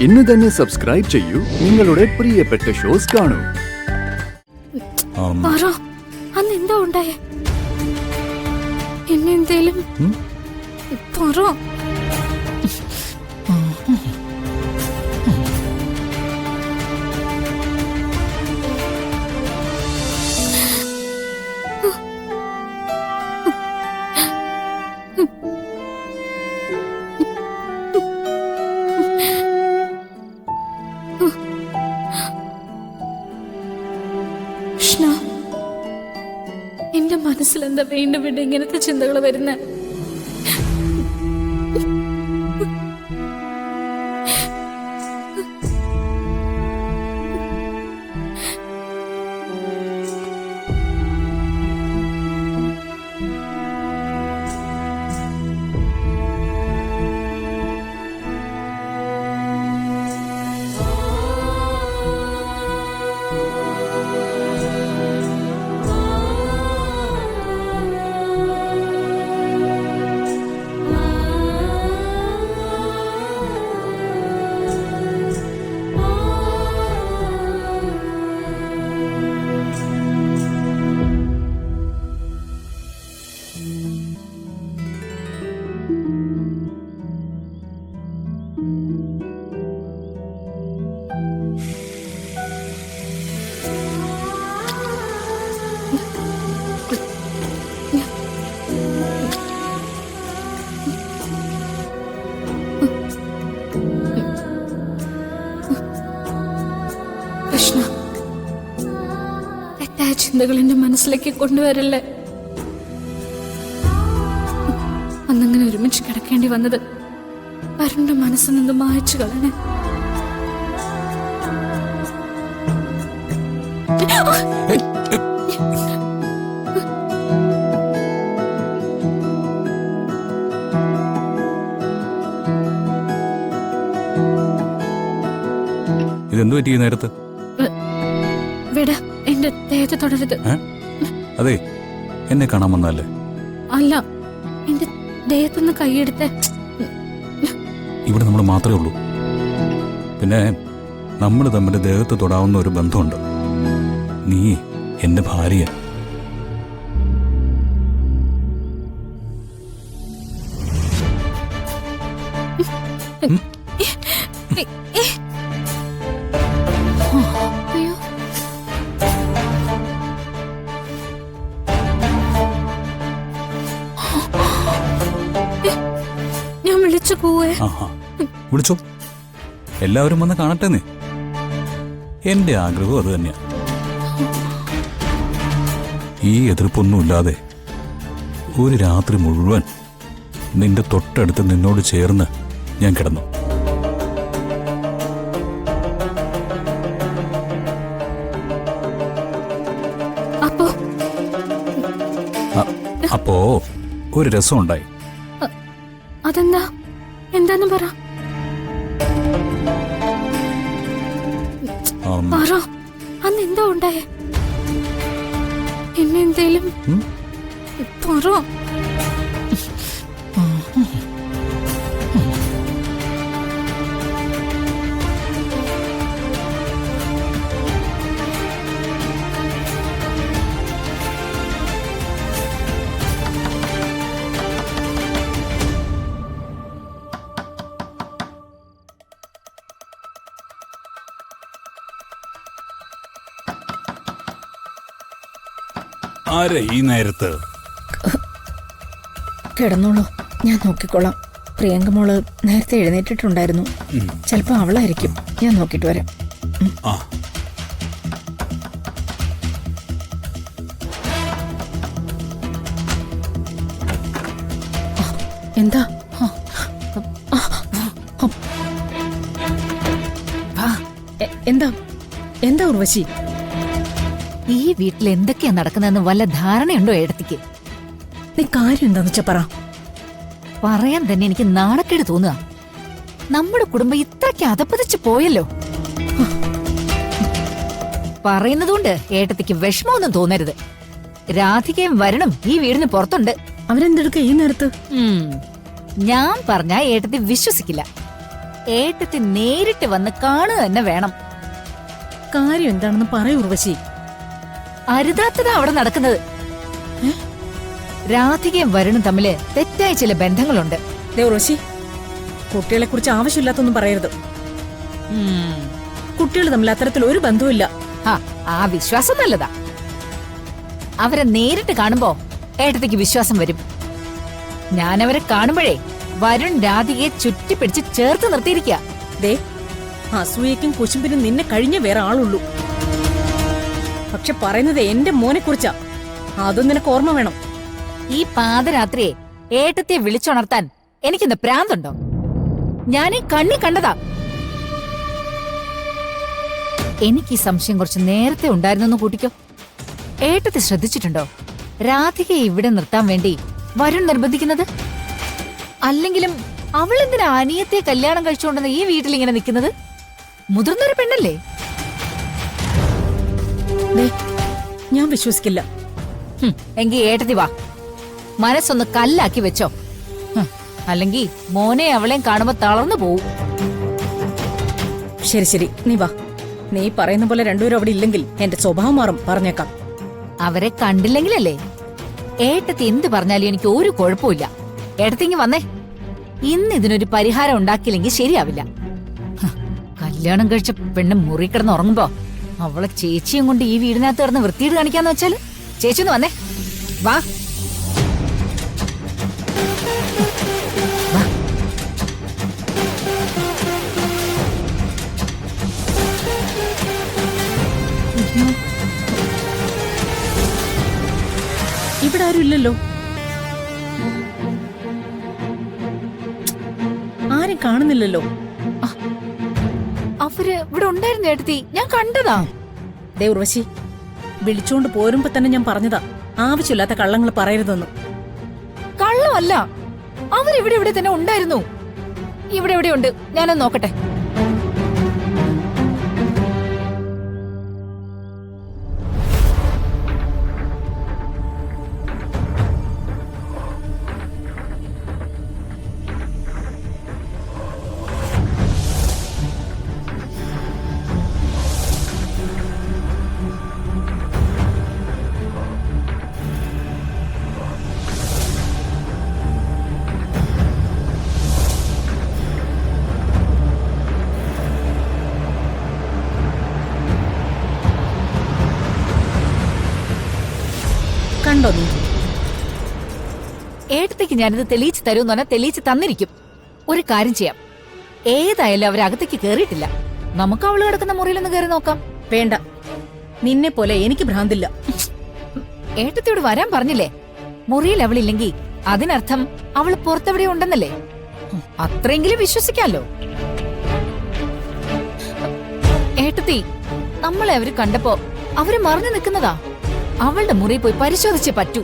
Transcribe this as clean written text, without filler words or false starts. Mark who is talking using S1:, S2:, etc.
S1: ഇന്ന് തന്നെ സബ്സ്ക്രൈബ് ചെയ്യൂ, നിങ്ങളുടെ പ്രിയപ്പെട്ട ഷോസ് കാണൂ.
S2: അന്ന് എന്താ ഉണ്ടായേ? എന്നെന്തേലും പറ. എന്റെ മനസ്സിലെന്താ വീണ്ടും വീണ്ടും ഇങ്ങനത്തെ ചിന്തകൾ വരുന്ന? കൃഷ്ണ, തെറ്റായ ചിന്തകൾ എന്റെ മനസ്സിലേക്ക് കൊണ്ടുവരല്ലേ. അന്നങ്ങനെ ഒരുമിച്ച് കിടക്കേണ്ടി വന്നത് വരുണിന്റെ മനസ്സിൽ നിന്ന് മായച്ചു കളഞ്ഞേ.
S3: ഇതെന്തു പറ്റി നേരത്ത്?
S2: വിട, എന്റെ ദേഹത്തെ തുടരുത്.
S3: അതെ, എന്നെ കാണാൻ വന്നല്ലേ?
S2: അല്ല, എന്റെ ദേഹത്തുനിന്ന് കൈയെടുത്ത്.
S3: ഇവിടെ നമ്മൾ മാത്രമേ ഉള്ളൂ. പിന്നെ നമ്മൾ തമ്മിൽ ദേഹത്ത് തൊടാവുന്ന ഒരു ബന്ധമുണ്ട്. നീ എന്റെ ഭാര്യ.
S2: ഞാൻ വിളിച്ചു പോവേ.
S3: വിളിച്ചോ, എല്ലാവരും വന്ന് കാണട്ടെ. നീ എന്റെ ആഗ്രഹവും അത് തന്നെയാ. ഈ എതിർപ്പൊന്നുമില്ലാതെ ഒരു രാത്രി മുഴുവൻ നിന്റെ തൊട്ടടുത്ത് നിന്നോട് ചേർന്ന് ഞാൻ കിടന്നു. അപ്പോ ഒരു രസം ഉണ്ടായി.
S2: അതെന്താ? എന്താന്ന് പറ. അന്ന് എന്താ ഉണ്ടായേ? എന്നെന്തേലും പറ.
S3: ആരാ ഈ നേരത്ത്?
S4: കിടന്നോളൂ, ഞാൻ നോക്കിക്കോളാം. പ്രിയങ്ക മോള് നേരത്തെ എഴുന്നേറ്റിട്ടുണ്ടായിരുന്നു. ചിലപ്പോ അവളായിരിക്കും. ഞാൻ നോക്കിട്ട് വരാം. എന്താ എന്താ എന്താ ഉർവശി?
S5: ഈ വീട്ടിൽ എന്തൊക്കെയാ നടക്കുന്നതെന്ന് വല്ല ധാരണയുണ്ടോ ഏടത്തിക്ക്?
S4: നീ കാര്യം എന്താന്ന് വെച്ചാ പറ.
S5: പറയാൻ തന്നെ എനിക്ക് നാണക്കേട് തോന്നുക. നമ്മുടെ കുടുംബം ഇത്രയ്ക്ക് അതപ്പതിച്ചു പോയല്ലോ. പറയുന്നതുകൊണ്ട് ഏട്ടത്തിക്ക് വിഷമമൊന്നും തോന്നരുത്. രാധികയും വരണം ഈ വീടിന്
S4: പുറത്തുണ്ട്. അവരെന്തെടുക്ക ഈ നേരത്ത്?
S5: ഞാൻ പറഞ്ഞാ ഏട്ടത്തി വിശ്വസിക്കില്ല. ഏട്ടത്തി നേരിട്ട് വന്ന് കാണുക തന്നെ വേണം.
S4: കാര്യം എന്താണെന്ന് പറയൂ ഉർവശി.
S5: അരുതാത്തതാ അവിടെ നടക്കുന്നത്. രാധികയും വരുണും തമ്മില് തെറ്റായ ചില ബന്ധങ്ങളുണ്ട്.
S4: ഉർവശി, കുട്ടികളെ കുറിച്ച് ആവശ്യമില്ലാത്തൊന്നും പറയരുത്. കുട്ടികൾ തമ്മിൽ അത്തരത്തിൽ ഒരു ബന്ധവുമില്ല.
S5: ആ വിശ്വാസം നല്ലതാ. അവരെ നേരിട്ട് കാണുമ്പോ ഏട്ടത്തിക്ക് വിശ്വാസം വരും. ഞാനവരെ കാണുമ്പോഴേ വരുൺ രാധികയെ ചുറ്റിപ്പിടിച്ച് ചേർത്ത് നിർത്തിയിരിക്കുക.
S4: ദേ, അസൂയക്കും കുശുമ്പിനും നിന്നെ കഴിഞ്ഞ വേറെ ആളുള്ളൂ. പക്ഷെ പറയുന്നത് എന്റെ മോനെ കുറിച്ചാ. അതും നിനക്ക് ഓർമ്മ വേണം.
S5: ഈ പാതരാത്രിയെ ഏട്ടത്തെ വിളിച്ചുണർത്താൻ എനിക്കെന്താ പ്രാന്തുണ്ടോ? ഞാനീ കണ്ണി കണ്ടതാ. എനിക്ക് ഈ സംശയം കുറച്ച് നേരത്തെ ഉണ്ടായിരുന്നെന്ന് കൂട്ടിക്കോ. ഏട്ടത്തെ ശ്രദ്ധിച്ചിട്ടുണ്ടോ രാധികയെ ഇവിടെ നിർത്താൻ വേണ്ടി വരുൺ നിർബന്ധിക്കുന്നത്? അല്ലെങ്കിലും അവളെന്തിനാ അനിയത്തെ കല്യാണം കഴിച്ചുകൊണ്ടെന്ന് ഈ വീട്ടിൽ ഇങ്ങനെ നിൽക്കുന്നത്? മുതിർന്നൊരു പെണ്ണല്ലേ?
S4: ഞാൻ വിശ്വസിക്കില്ല.
S5: എങ്കി ഏട്ടത്തി വാ, മനസ്സൊന്ന് കല്ലാക്കി വെച്ചോ. അല്ലെങ്കിൽ മോനെ അവളെയും കാണുമ്പോ തളർന്നു പോവും.
S4: ശരി ശരി, നീ വാ. നീ പറയുന്ന പോലെ രണ്ടുപേരും അവിടെ ഇല്ലെങ്കിൽ എന്റെ സ്വഭാവം മാറും, പറഞ്ഞേക്കാം.
S5: അവരെ കണ്ടില്ലെങ്കിലല്ലേ? ഏട്ടത്തി എന്ത് പറഞ്ഞാലും എനിക്ക് ഒരു കുഴപ്പമില്ല. ഏട്ടത്തിങ്ങി വന്നേ. ഇന്ന് ഇതിനൊരു പരിഹാരം ഉണ്ടാക്കിയില്ലെങ്കിൽ ശരിയാവില്ല. കല്യാണം കഴിച്ച പെണ്ണ് മുറി കിടന്ന് ഉറങ്ങുമ്പോ അവളെ ചേച്ചിയും കൊണ്ട് ഈ വീടിനകത്ത് കിടന്ന് വൃത്തിയിട്ട് കാണിക്കാന്ന് വെച്ചാല് ചേച്ചി ഒന്ന് വന്നേ. വാ വാ.
S4: ഇവിടെ ആരും ഇല്ലല്ലോ. ആരും കാണുന്നില്ലല്ലോ.
S5: അവര് ഇവിടെ ഉണ്ടായിരുന്നു ഏട്ടത്തി, ഞാൻ കണ്ടതാ.
S4: ദേ ഉർവശി, വിളിച്ചോണ്ട് പോരുമ്പോ തന്നെ ഞാൻ പറഞ്ഞതാ ആവശ്യമില്ലാത്ത കള്ളങ്ങൾ പറയരുതെന്ന്.
S5: കള്ളമല്ല, അവരിവിടെ ഇവിടെ തന്നെ ഉണ്ടായിരുന്നു. ഇവിടെ എവിടെയുണ്ട്, ഞാനൊന്ന് നോക്കട്ടെ.
S4: കണ്ടോ നീ?
S5: ഏട്ടത്തേക്ക് ഞാനിത് തെളിയിച്ച് തരുമെന്ന് പറഞ്ഞാൽ തെളിയിച്ച് തന്നിരിക്കും. ഒരു കാര്യം ചെയ്യാം, ഏതായാലും അവരകത്തേക്ക് കേറിയിട്ടില്ല. നമുക്ക് അവള് കിടക്കുന്ന മുറിയിലൊന്ന് കയറി നോക്കാം.
S4: വേണ്ട, നിന്നെ പോലെ എനിക്ക് ഭ്രാന്തില്ല.
S5: ഏട്ടത്തിയോട് വരാൻ പറഞ്ഞില്ലേ? മുറിയിൽ അവളില്ലെങ്കിൽ അതിനർത്ഥം അവള് പുറത്തെവിടെ ഉണ്ടെന്നല്ലേ? അത്രയെങ്കിലും വിശ്വസിക്കാലോ. ഏട്ടത്തി, നമ്മളെ അവര് കണ്ടപ്പോ അവര് മറഞ്ഞു നിൽക്കുന്നതാ. അവളുടെ മുറിയിൽ പോയി പരിശോധിച്ചേ പറ്റൂ.